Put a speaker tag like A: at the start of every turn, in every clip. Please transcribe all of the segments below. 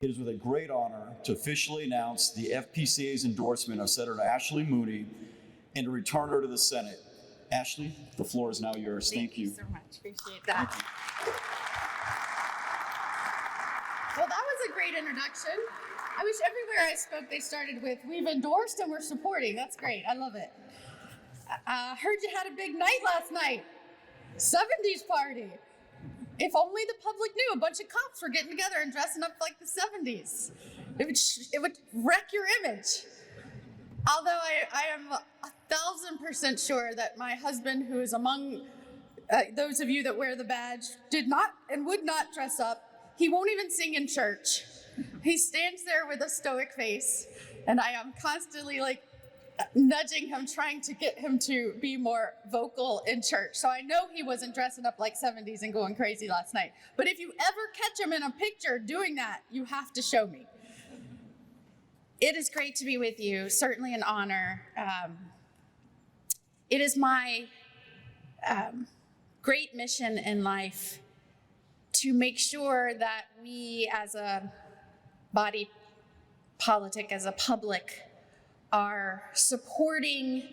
A: It is with a great honor to officially announce the FPCA's endorsement of Senator Ashley Moody and to return her to the Senate. Ashley, the floor is now yours. Thank you.
B: Thank you so much. Appreciate that. Well, that was a great introduction. I wish everywhere I spoke they started with, we've endorsed and we're supporting. That's great. I love it. Heard you had a big night last night. 70s party. If only the public knew, a bunch of cops were getting together and dressing up like the 70s. It would wreck your image. Although I am 1,000% sure that my husband, who is among those of you that wear the badge, did not and would not dress up. He won't even sing in church. He stands there with a stoic face, and I am constantly nudging him, trying to get him to be more vocal in church. So I know he wasn't dressing up like 70s and going crazy last night. But if you ever catch him in a picture doing that, you have to show me. It is great to be with you, certainly an honor. It is my great mission in life to make sure that we as a body politic, as a public, are supporting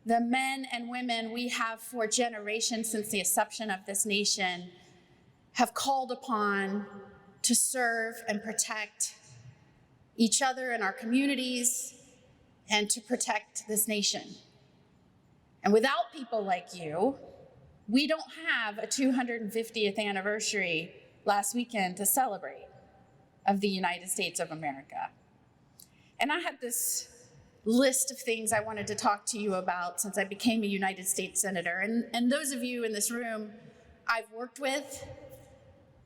B: the men and women we have for generations since the inception of this nation have called upon to serve and protect each other in our communities and to protect this nation. And without people like you, we don't have a 250th anniversary last weekend to celebrate of the United States of America. And I had this list of things I wanted to talk to you about since I became a United States Senator. And those of you in this room I've worked with,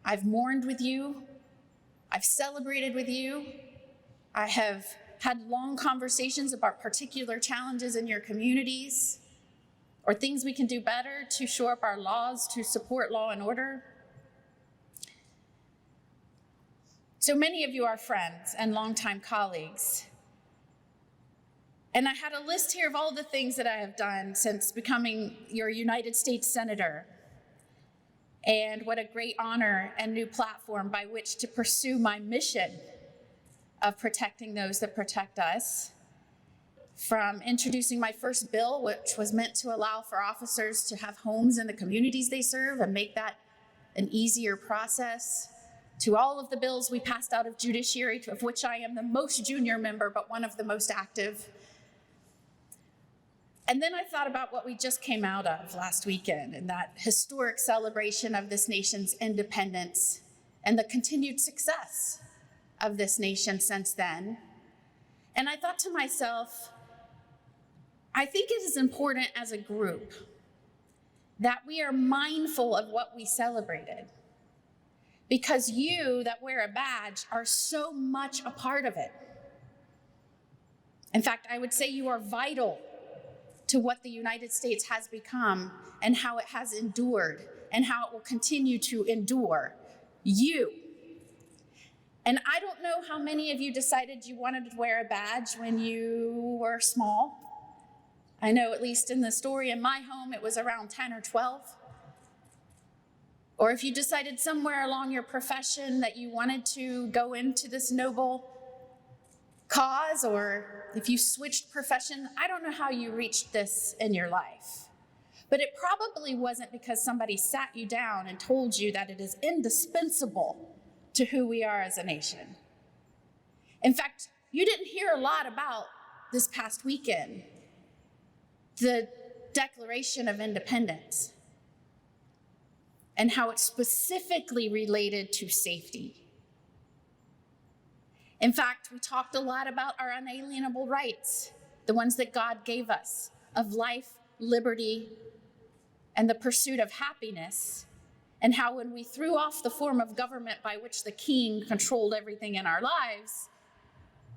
B: I've mourned with you, I've celebrated with you, I have had long conversations about particular challenges in your communities or things we can do better to shore up our laws to support law and order. So many of you are friends and longtime colleagues. And I had a list here of all the things that I have done since becoming your United States Senator. And what a great honor and new platform by which to pursue my mission of protecting those that protect us. From introducing my first bill, which was meant to allow for officers to have homes in the communities they serve and make that an easier process, to all of the bills we passed out of judiciary, of which I am the most junior member, but one of the most active. And then I thought about what we just came out of last weekend and that historic celebration of this nation's independence and the continued success of this nation since then. And I thought to myself, I think it is important as a group that we are mindful of what we celebrated, because you that wear a badge are so much a part of it. In fact, I would say you are vital to what the United States has become and how it has endured and how it will continue to endure. You. And I don't know how many of you decided you wanted to wear a badge when you were small. I know, at least in the story in my home, it was around 10 or 12. Or if you decided somewhere along your profession that you wanted to go into this noble cause, or if you switched profession, I don't know how you reached this in your life. But it probably wasn't because somebody sat you down and told you that it is indispensable to who we are as a nation. In fact, you didn't hear a lot about this past weekend, the Declaration of Independence, and how it specifically related to safety. In fact, we talked a lot about our unalienable rights, the ones that God gave us, of life, liberty, and the pursuit of happiness, and how when we threw off the form of government by which the king controlled everything in our lives,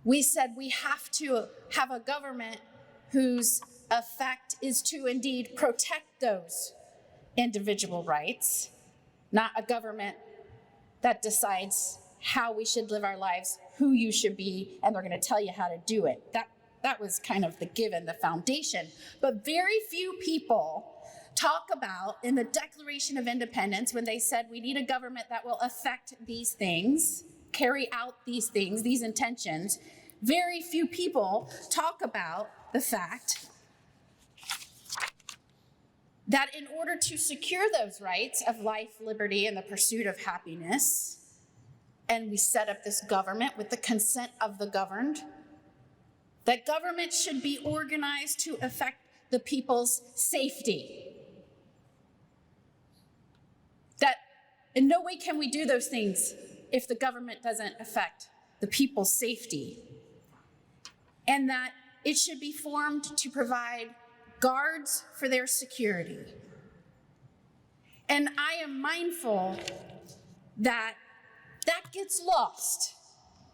B: we said we have to have a government whose effect is to indeed protect those individual rights, not a government that decides how we should live our lives, who you should be, and they're going to tell you how to do it. That was kind of the given, the foundation. But very few people talk about in the Declaration of Independence, when they said we need a government that will affect these things, carry out these things, these intentions, very few people talk about the fact that in order to secure those rights of life, liberty, and the pursuit of happiness, and we set up this government with the consent of the governed, that government should be organized to affect the people's safety. That in no way can we do those things if the government doesn't affect the people's safety. And that it should be formed to provide guards for their security. And I am mindful that that gets lost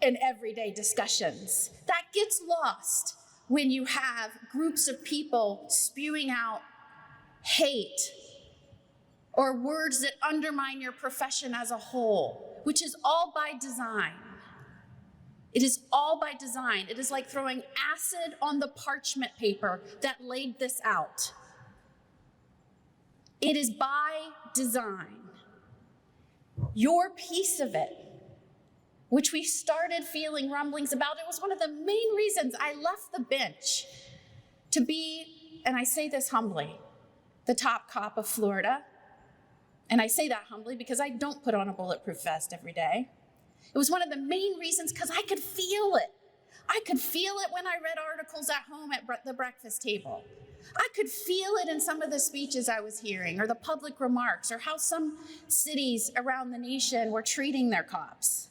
B: in everyday discussions. That gets lost when you have groups of people spewing out hate or words that undermine your profession as a whole, which is all by design. It is all by design. It is like throwing acid on the parchment paper that laid this out. It is by design. Your piece of it, which we started feeling rumblings about, it was one of the main reasons I left the bench to be, and I say this humbly, the top cop of Florida. And I say that humbly because I don't put on a bulletproof vest every day. It was one of the main reasons because I could feel it. I could feel it when I read articles at home at the breakfast table. I could feel it in some of the speeches I was hearing or the public remarks or how some cities around the nation were treating their cops.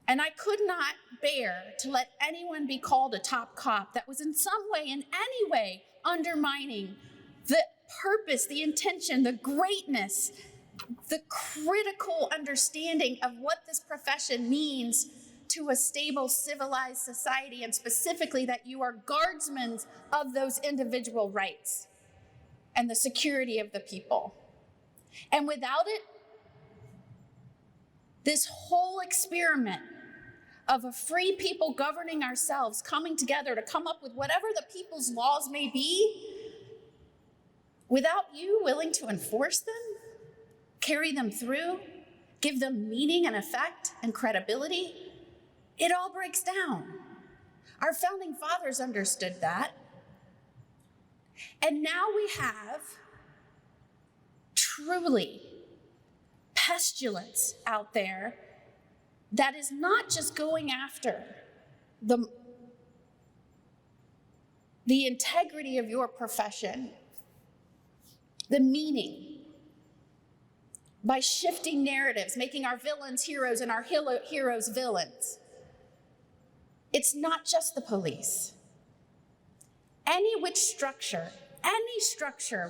B: And I could not bear to let anyone be called a top cop that was in some way, in any way, undermining the purpose, the intention, the greatness, the critical understanding of what this profession means to a stable, civilized society, and specifically that you are guardsmen of those individual rights and the security of the people. And without it, this whole experiment of a free people governing ourselves, coming together to come up with whatever the people's laws may be, without you willing to enforce them, carry them through, give them meaning and effect and credibility, it all breaks down. Our founding fathers understood that. And now we have truly pestilence out there that is not just going after the integrity of your profession, the meaning, by shifting narratives, making our villains heroes and our heroes villains. It's not just the police. Any structure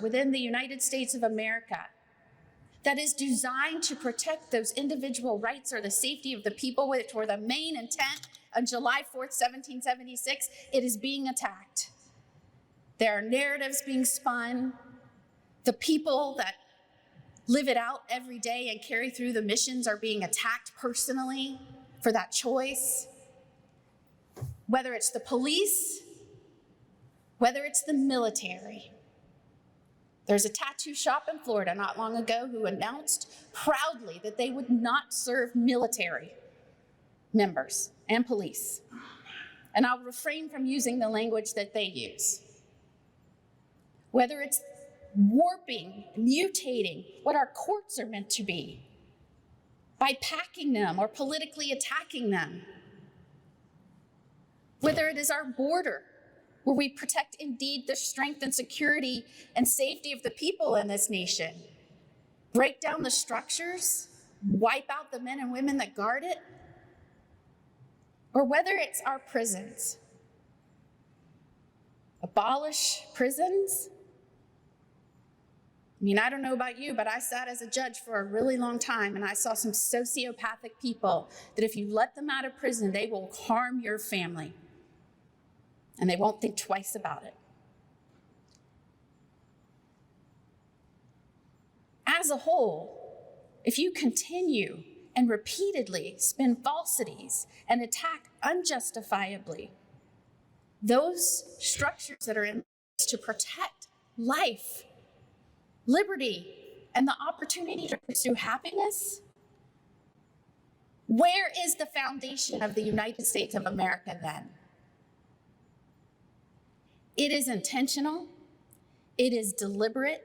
B: within the United States of America that is designed to protect those individual rights or the safety of the people, which were the main intent on July 4th, 1776, it is being attacked. There are narratives being spun. The people that live it out every day and carry through the missions are being attacked personally for that choice. Whether it's the police, whether it's the military. There's a tattoo shop in Florida not long ago who announced proudly that they would not serve military members and police. And I'll refrain from using the language that they use. Whether it's warping, mutating what our courts are meant to be by packing them or politically attacking them. Whether it is our border, where we protect indeed the strength and security and safety of the people in this nation, break down the structures, wipe out the men and women that guard it, or whether it's our prisons, abolish prisons. I mean, I don't know about you, but I sat as a judge for a really long time, and I saw some sociopathic people that if you let them out of prison, they will harm your family, and they won't think twice about it. As a whole, if you continue and repeatedly spin falsities and attack unjustifiably those structures that are in place to protect life, liberty, and the opportunity to pursue happiness, Where is the foundation of the United States of America then? It is intentional, it is deliberate,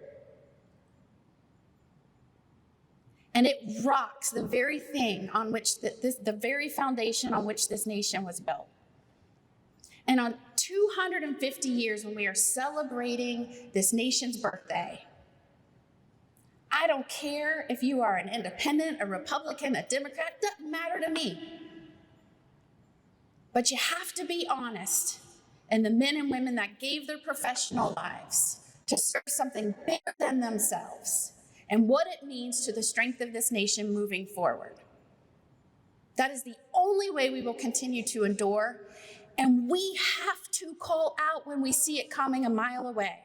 B: and it rocks the very thing on which the very foundation on which this nation was built. And on 250 years, when we are celebrating this nation's birthday, I don't care if you are an independent, a Republican, a Democrat, doesn't matter to me. But you have to be honest in the men and women that gave their professional lives to serve something bigger than themselves and what it means to the strength of this nation moving forward. That is the only way we will continue to endure, and we have to call out when we see it coming a mile away.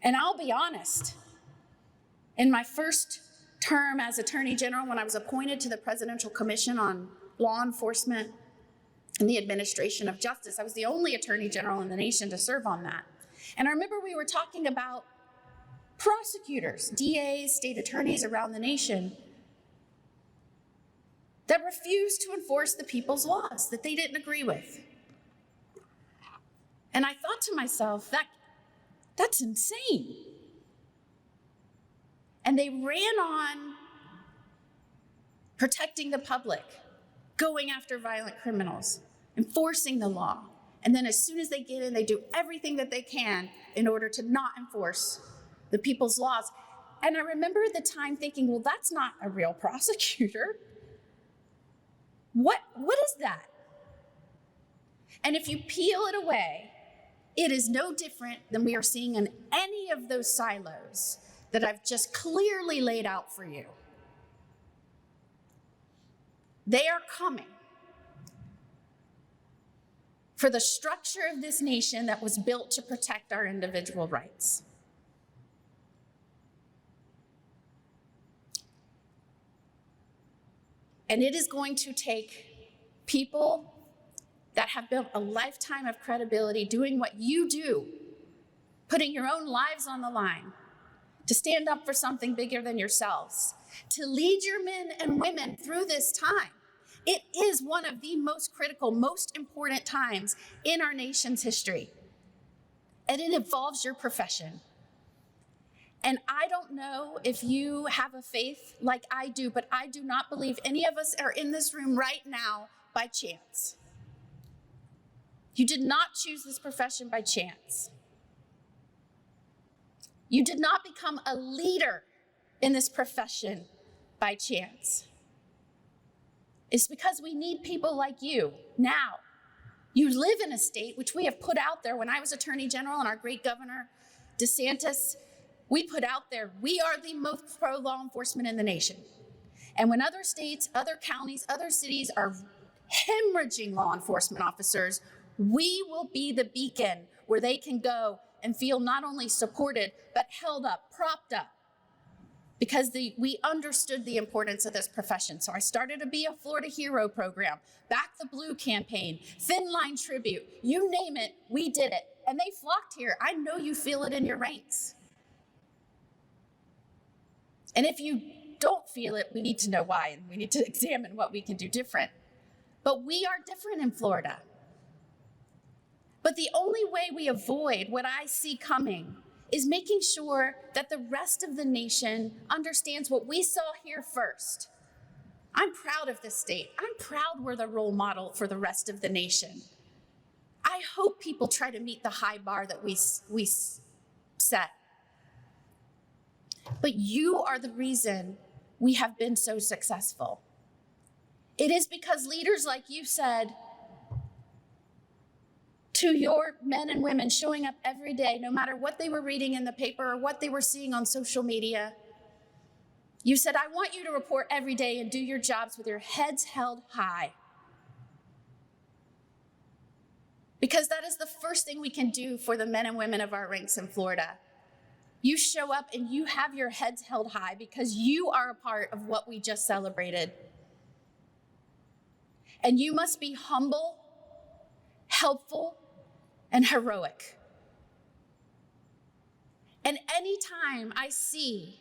B: And I'll be honest, in my first term as Attorney General, when I was appointed to the Presidential Commission on Law Enforcement and the Administration of Justice, I was the only Attorney General in the nation to serve on that. And I remember we were talking about prosecutors, DAs, state attorneys around the nation that refused to enforce the people's laws that they didn't agree with. And I thought to myself, that's insane. And they ran on protecting the public, going after violent criminals, enforcing the law. And then as soon as they get in, they do everything that they can in order to not enforce the people's laws. And I remember at the time thinking, well, that's not a real prosecutor. What is that? And if you peel it away, it is no different than we are seeing in any of those silos that I've just clearly laid out for you. They are coming for the structure of this nation that was built to protect our individual rights. And it is going to take people that have built a lifetime of credibility doing what you do, putting your own lives on the line, to stand up for something bigger than yourselves, to lead your men and women through this time. It is one of the most critical, most important times in our nation's history. And it involves your profession. And I don't know if you have a faith like I do, but I do not believe any of us are in this room right now by chance. You did not choose this profession by chance. You did not become a leader in this profession by chance. It's because we need people like you now. You live in a state which we have put out there. When I was Attorney General and our great Governor DeSantis, we put out there, we are the most pro-law enforcement in the nation. And when other states, other counties, other cities are hemorrhaging law enforcement officers, we will be the beacon where they can go and feel not only supported, but held up, propped up, because we understood the importance of this profession. So I started a Be a Florida Hero program, Back the Blue campaign, Thin Line Tribute, you name it, we did it. And they flocked here. I know you feel it in your ranks. And if you don't feel it, we need to know why, and we need to examine what we can do different. But we are different in Florida. But the only way we avoid what I see coming is making sure that the rest of the nation understands what we saw here first. I'm proud of this state. I'm proud we're the role model for the rest of the nation. I hope people try to meet the high bar that we set. But you are the reason we have been so successful. It is because leaders like you said to your men and women showing up every day, no matter what they were reading in the paper or what they were seeing on social media, you said, I want you to report every day and do your jobs with your heads held high. Because that is the first thing we can do for the men and women of our ranks in Florida. You show up and you have your heads held high because you are a part of what we just celebrated. And you must be humble, helpful, and heroic. And anytime I see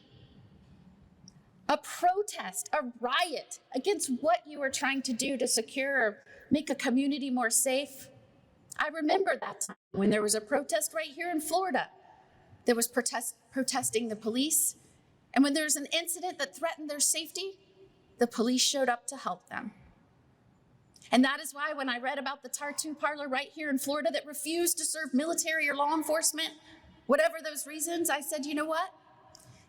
B: a protest, a riot against what you were trying to do to secure or make a community more safe. I remember that time when there was a protest right here in Florida. There was protesting the police. And when there was an incident that threatened their safety, the police showed up to help them. And that is why when I read about the tattoo parlor right here in Florida that refused to serve military or law enforcement, whatever those reasons, I said, you know what?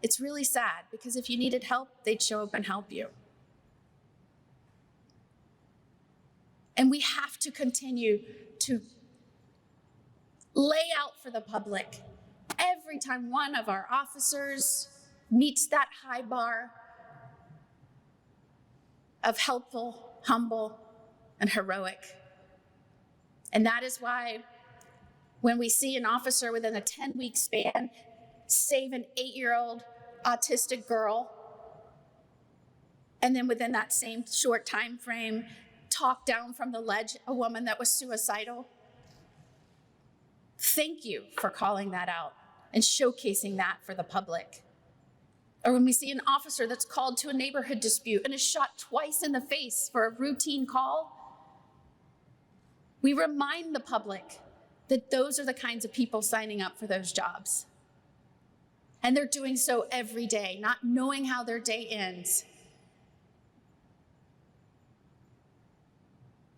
B: It's really sad, because if you needed help, they'd show up and help you. And we have to continue to lay out for the public every time one of our officers meets that high bar of helpful, humble, and heroic. And that is why when we see an officer within a 10-week span save an 8-year-old autistic girl, and then within that same short time frame, talk down from the ledge a woman that was suicidal, thank you for calling that out and showcasing that for the public. Or when we see an officer that's called to a neighborhood dispute and is shot twice in the face for a routine call, we remind the public that those are the kinds of people signing up for those jobs. And they're doing so every day, not knowing how their day ends,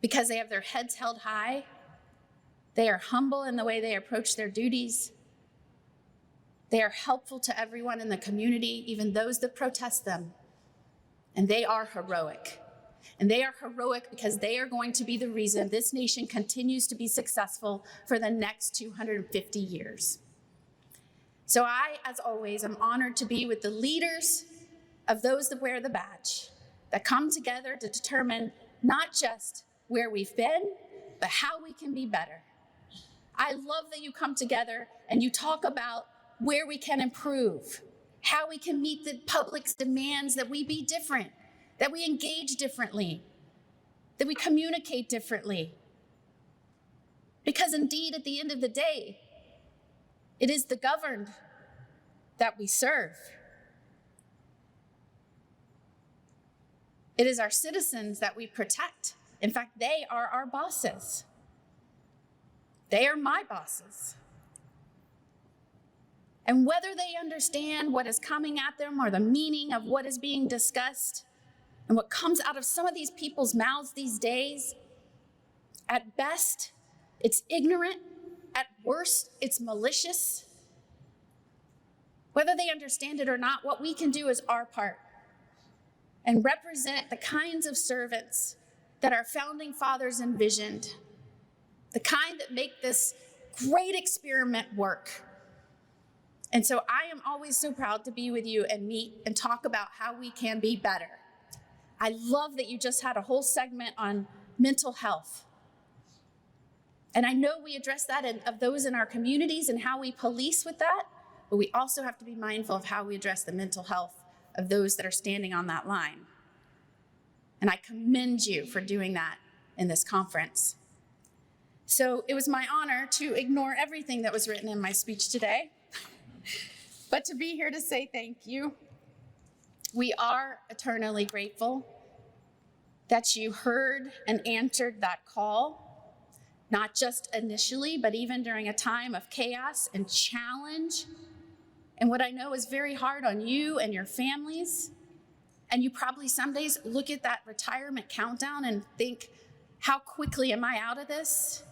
B: because they have their heads held high. They are humble in the way they approach their duties. They are helpful to everyone in the community, even those that protest them. And they are heroic. And they are heroic because they are going to be the reason this nation continues to be successful for the next 250 years. So I, as always, am honored to be with the leaders of those that wear the badge, that come together to determine not just where we've been, but how we can be better. I love that you come together and you talk about where we can improve, how we can meet the public's demands that we be different, that we engage differently, that we communicate differently. Because indeed, at the end of the day, it is the governed that we serve. It is our citizens that we protect. In fact, they are our bosses. They are my bosses. And whether they understand what is coming at them or the meaning of what is being discussed and what comes out of some of these people's mouths these days, at best, it's ignorant. At worst, it's malicious. Whether they understand it or not, what we can do is our part and represent the kinds of servants that our founding fathers envisioned, the kind that make this great experiment work. And so I am always so proud to be with you and meet and talk about how we can be better. I love that you just had a whole segment on mental health. And I know we address that of those in our communities and how we police with that, but we also have to be mindful of how we address the mental health of those that are standing on that line. And I commend you for doing that in this conference. So it was my honor to ignore everything that was written in my speech today, but to be here to say thank you. We are eternally grateful that you heard and answered that call, not just initially, but even during a time of chaos and challenge, and what I know is very hard on you and your families. And you probably some days look at that retirement countdown and think, how quickly am I out of this?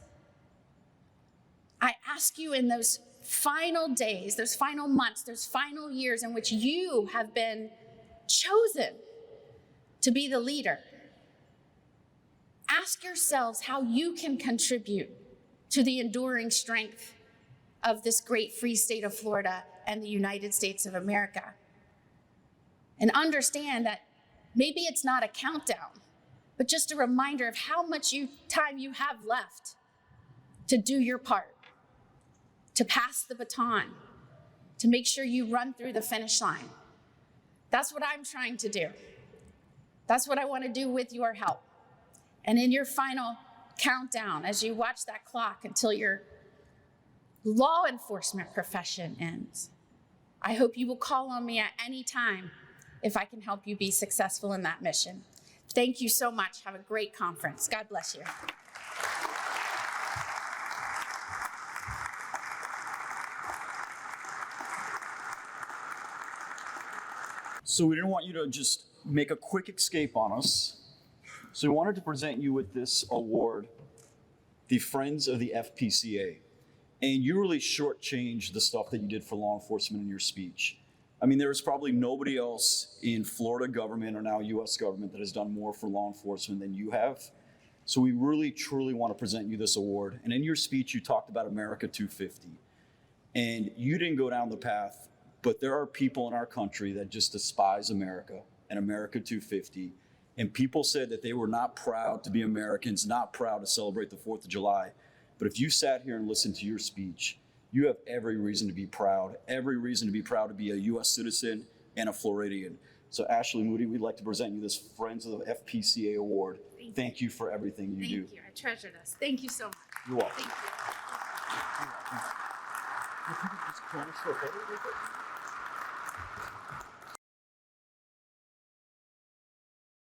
B: I ask you in those final days, those final months, those final years in which you have been chosen to be the leader, ask yourselves how you can contribute to the enduring strength of this great free state of Florida and the United States of America. And understand that maybe it's not a countdown, but just a reminder of how much time you have left to do your part, to pass the baton, to make sure you run through the finish line. That's what I'm trying to do. That's what I want to do with your help. And in your final countdown, as you watch that clock until your law enforcement profession ends, I hope you will call on me at any time if I can help you be successful in that mission. Thank you so much. Have a great conference. God bless you.
A: So we didn't want you to just make a quick escape on us. So we wanted to present you with this award, the Friends of the FPCA. And you really shortchanged the stuff that you did for law enforcement in your speech. I mean, there is probably nobody else in Florida government or now US government that has done more for law enforcement than you have. So we really, truly want to present you this award. And in your speech, you talked about America 250. And you didn't go down the path, but there are people in our country that just despise America and America 250. And people said that they were not proud to be Americans, not proud to celebrate the 4th of July. But if you sat here and listened to your speech, you have every reason to be proud to be a US citizen and a Floridian. So Ashley Moody, we'd like to present you this Friends of the FPCA award. Thank you for everything you do.
B: Thank you. I treasure this. Thank you so much.
A: You're welcome.
B: Thank you.
A: If you could just join us for a photo real quick.